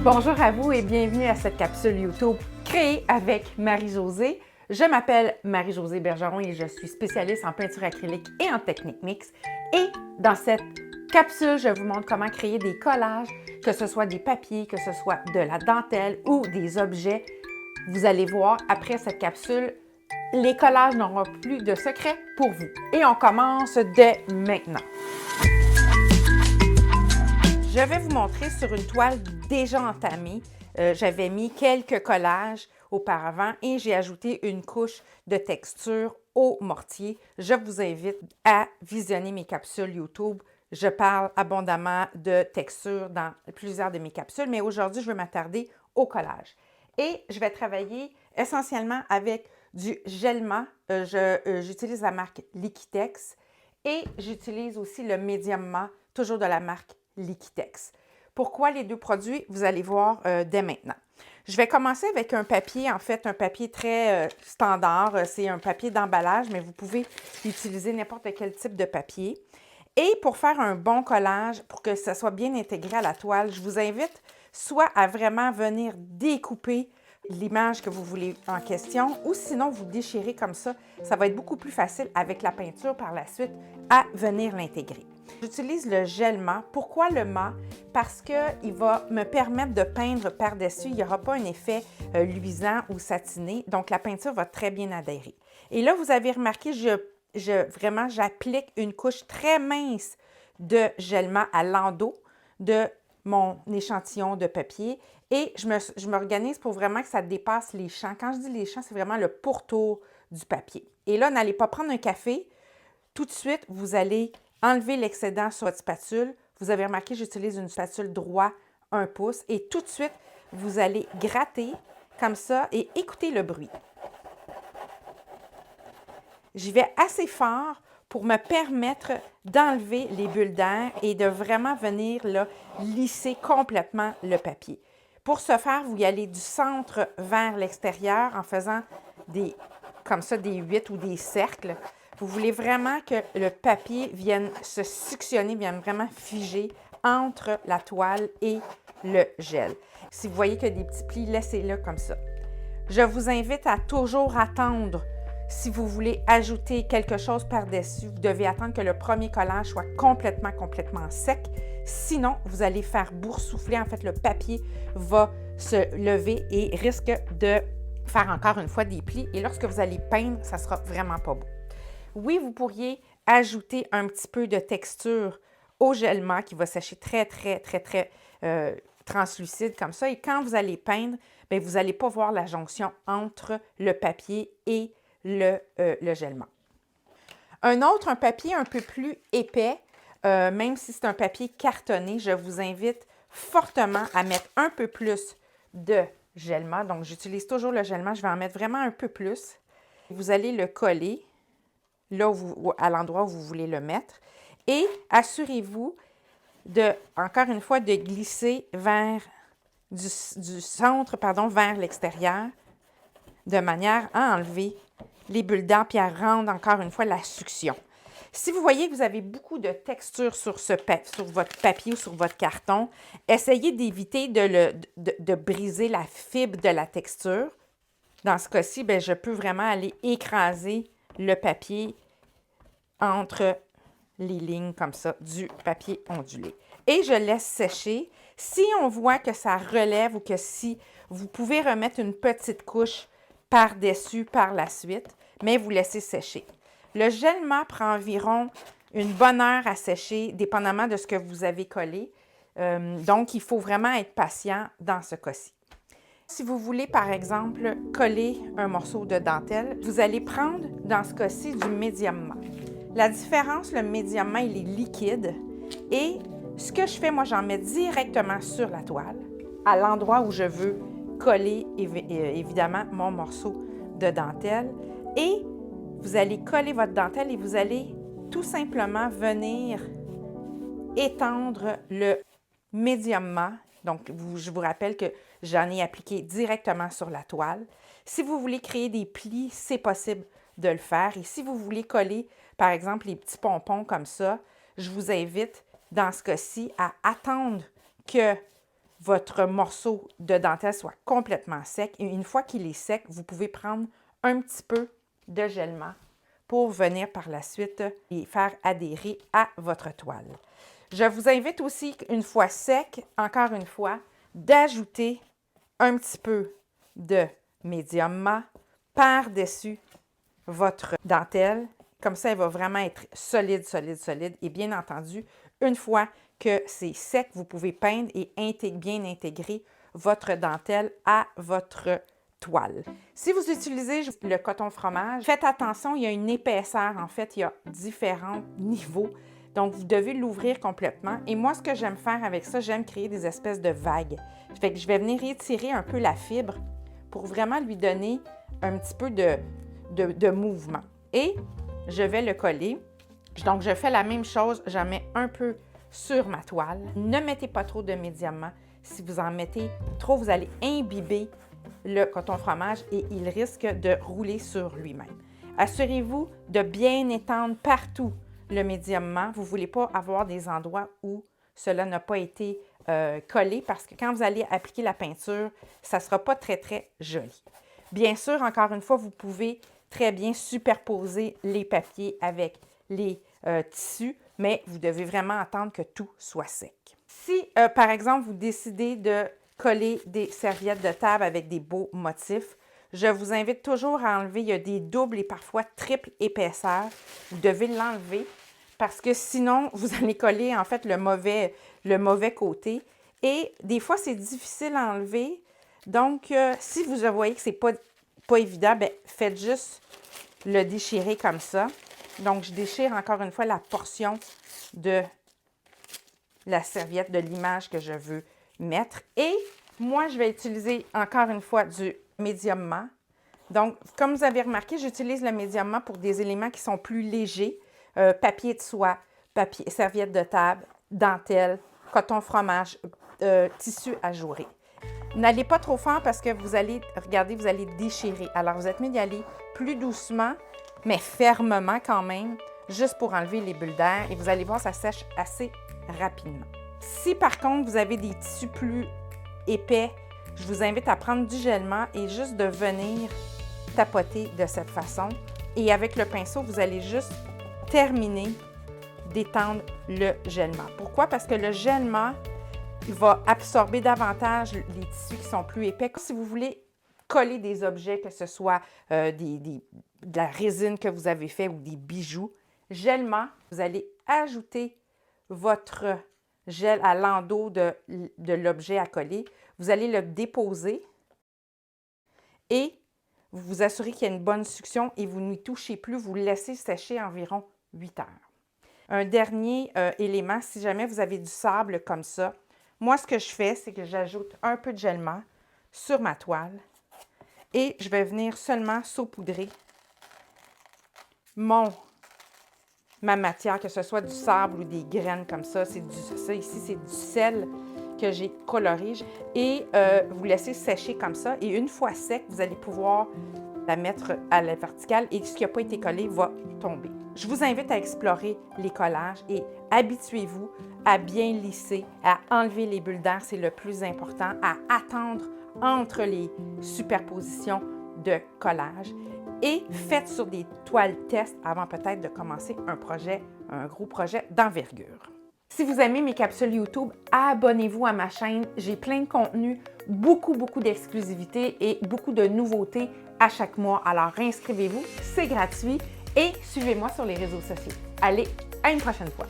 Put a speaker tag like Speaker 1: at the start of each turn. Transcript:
Speaker 1: Bonjour à vous et bienvenue à cette capsule YouTube créée avec Marie-Josée. Je m'appelle Marie-Josée Bergeron et je suis spécialiste en peinture acrylique et en technique mixte. Et dans cette capsule, je vous montre comment créer des collages, que ce soit des papiers, que ce soit de la dentelle ou des objets. Vous allez voir après cette capsule, les collages n'auront plus de secret pour vous. Et on commence dès maintenant. Je vais vous montrer sur une toile déjà entamée. J'avais mis quelques collages auparavant et j'ai ajouté une couche de texture au mortier. Je vous invite à visionner mes capsules YouTube. Je parle abondamment de texture dans plusieurs de mes capsules, mais aujourd'hui, je vais m'attarder au collage. Et je vais travailler essentiellement avec du gel mat. J'utilise la marque Liquitex et j'utilise aussi le médium mat, toujours de la marque Liquitex. Pourquoi les deux produits? Vous allez voir dès maintenant. Je vais commencer avec un papier, en fait, un papier très standard. C'est un papier d'emballage, mais vous pouvez utiliser n'importe quel type de papier. Et pour faire un bon collage, pour que ça soit bien intégré à la toile, je vous invite soit à vraiment venir découper l'image que vous voulez en question, ou sinon vous déchirez comme ça. Ça va être beaucoup plus facile avec la peinture par la suite à venir l'intégrer. J'utilise le gel mat. Pourquoi le mat? Parce qu'il va me permettre de peindre par-dessus. Il n'y aura pas un effet luisant ou satiné. Donc, la peinture va très bien adhérer. Et là, vous avez remarqué, vraiment, j'applique une couche très mince de gel mat à l'endos de mon échantillon de papier et je m'organise pour vraiment que ça dépasse les champs. Quand je dis les champs, c'est vraiment le pourtour du papier. Et là, n'allez pas prendre un café. Tout de suite, vous allez enlever l'excédent sur votre spatule. Vous avez remarqué, j'utilise une spatule droit 1 pouce et tout de suite, vous allez gratter comme ça et écoutez le bruit. J'y vais assez fort pour me permettre d'enlever les bulles d'air et de vraiment venir là, lisser complètement le papier. Pour ce faire, vous y allez du centre vers l'extérieur en faisant comme ça des 8 ou des cercles. Vous voulez vraiment que le papier vienne se suctionner, vienne vraiment figer entre la toile et le gel. Si vous voyez qu'il y a des petits plis, laissez-le comme ça. Je vous invite à toujours attendre. Si vous voulez ajouter quelque chose par-dessus, vous devez attendre que le premier collage soit complètement sec. Sinon, vous allez faire boursoufler. En fait, le papier va se lever et risque de faire encore une fois des plis. Et lorsque vous allez peindre, ça ne sera vraiment pas beau. Oui, vous pourriez ajouter un petit peu de texture au gel mat qui va sécher très translucide comme ça. Et quand vous allez peindre, bien, vous n'allez pas voir la jonction entre le papier et le gel mat. Un papier un peu plus épais, même si c'est un papier cartonné, je vous invite fortement à mettre un peu plus de gel mat. Donc, j'utilise toujours le gel mat, je vais en mettre vraiment un peu plus. Vous allez le coller là à l'endroit où vous voulez le mettre et assurez-vous encore une fois, de glisser vers du centre, vers l'extérieur de manière à enlever les bulles d'air puis à rendre encore une fois la succion. Si vous voyez que vous avez beaucoup de texture sur votre papier ou sur votre carton, essayez d'éviter de briser la fibre de la texture. Dans ce cas-ci, je peux vraiment aller écraser le papier entre les lignes comme ça du papier ondulé. Et je laisse sécher. Si on voit que ça relève ou que si vous pouvez remettre une petite couche par-dessus par la suite, mais vous laissez sécher. Le gel mat prend environ une bonne heure à sécher, dépendamment de ce que vous avez collé. Donc, il faut vraiment être patient dans ce cas-ci. Si vous voulez, par exemple, coller un morceau de dentelle, vous allez prendre, dans ce cas-ci, du médium mat. La différence, le médium mat, il est liquide et ce que je fais, moi, j'en mets directement sur la toile, à l'endroit où je veux coller, évidemment, mon morceau de dentelle. Et vous allez coller votre dentelle et vous allez tout simplement venir étendre le médium mat. Donc, je vous rappelle que j'en ai appliqué directement sur la toile. Si vous voulez créer des plis, c'est possible de le faire. Et si vous voulez coller, par exemple, les petits pompons comme ça, je vous invite, dans ce cas-ci, à attendre que votre morceau de dentelle soit complètement sec. Et une fois qu'il est sec, vous pouvez prendre un petit peu de gel-mat pour venir par la suite et faire adhérer à votre toile. Je vous invite aussi, une fois sec, encore une fois, d'ajouter un petit peu de médium mat par-dessus votre dentelle. Comme ça, elle va vraiment être solide, solide, solide. Et bien entendu, une fois que c'est sec, vous pouvez peindre et bien intégrer votre dentelle à votre toile. Si vous utilisez le coton fromage, faites attention, il y a une épaisseur. En fait, il y a différents niveaux. Donc, vous devez l'ouvrir complètement. Et moi, ce que j'aime faire avec ça, j'aime créer des espèces de vagues. Fait que je vais venir étirer un peu la fibre pour vraiment lui donner un petit peu de mouvement. Et je vais le coller. Donc, je fais la même chose. J'en mets un peu sur ma toile. Ne mettez pas trop de médium mat. Si vous en mettez trop, vous allez imbiber le coton fromage et il risque de rouler sur lui-même. Assurez-vous de bien étendre partout le médium mat. Vous ne voulez pas avoir des endroits où cela n'a pas été collé parce que quand vous allez appliquer la peinture, ça ne sera pas très, très joli. Bien sûr, encore une fois, vous pouvez très bien superposer les papiers avec les tissus, mais vous devez vraiment attendre que tout soit sec. Si, par exemple, vous décidez de coller des serviettes de table avec des beaux motifs, je vous invite toujours à enlever, il y a des doubles et parfois triples épaisseurs. Vous devez l'enlever parce que sinon, vous allez coller en fait le mauvais côté. Et des fois, c'est difficile à enlever. Donc, si vous voyez que ce n'est pas évident, bien, faites juste le déchirer comme ça. Donc, je déchire encore une fois la portion de la serviette, de l'image que je veux mettre. Et moi, je vais utiliser encore une fois du médium mat. Donc, comme vous avez remarqué, j'utilise le médium mat pour des éléments qui sont plus légers. Papier de soie, serviette de table, dentelle, coton fromage, tissu ajouré. N'allez pas trop fort parce que vous allez, regardez, vous allez déchirer. Alors, vous êtes mieux d'y aller plus doucement, mais fermement quand même, juste pour enlever les bulles d'air. Et vous allez voir, ça sèche assez rapidement. Si par contre, vous avez des tissus plus épais, je vous invite à prendre du gel-mat et juste de venir tapoter de cette façon. Et avec le pinceau, vous allez juste terminer d'étendre le gel-mat. Pourquoi? Parce que le gel-mat va absorber davantage les tissus qui sont plus épais. Si vous voulez coller des objets, que ce soit de la résine que vous avez fait ou des bijoux, gel-mat, vous allez ajouter votre gel à l'endos de l'objet à coller. Vous allez le déposer et vous vous assurez qu'il y a une bonne succion et vous n'y touchez plus. Vous le laissez sécher environ 8 heures. Un dernier élément, si jamais vous avez du sable comme ça, moi, ce que je fais, c'est que j'ajoute un peu de gel-mat sur ma toile et je vais venir seulement saupoudrer ma matière, que ce soit du sable ou des graines comme ça. Ça ici, c'est du sel que j'ai coloré. Et vous laissez sécher comme ça. Et une fois sec, vous allez pouvoir la mettre à la verticale et ce qui n'a pas été collé va tomber. Je vous invite à explorer les collages et habituez-vous à bien lisser, à enlever les bulles d'air, c'est le plus important, à attendre entre les superpositions de collage et faites sur des toiles test avant peut-être de commencer un gros projet d'envergure. Si vous aimez mes capsules YouTube, abonnez-vous à ma chaîne. J'ai plein de contenu, beaucoup d'exclusivité et beaucoup de nouveautés à chaque mois. Alors inscrivez-vous, c'est gratuit et suivez-moi sur les réseaux sociaux. Allez, à une prochaine fois!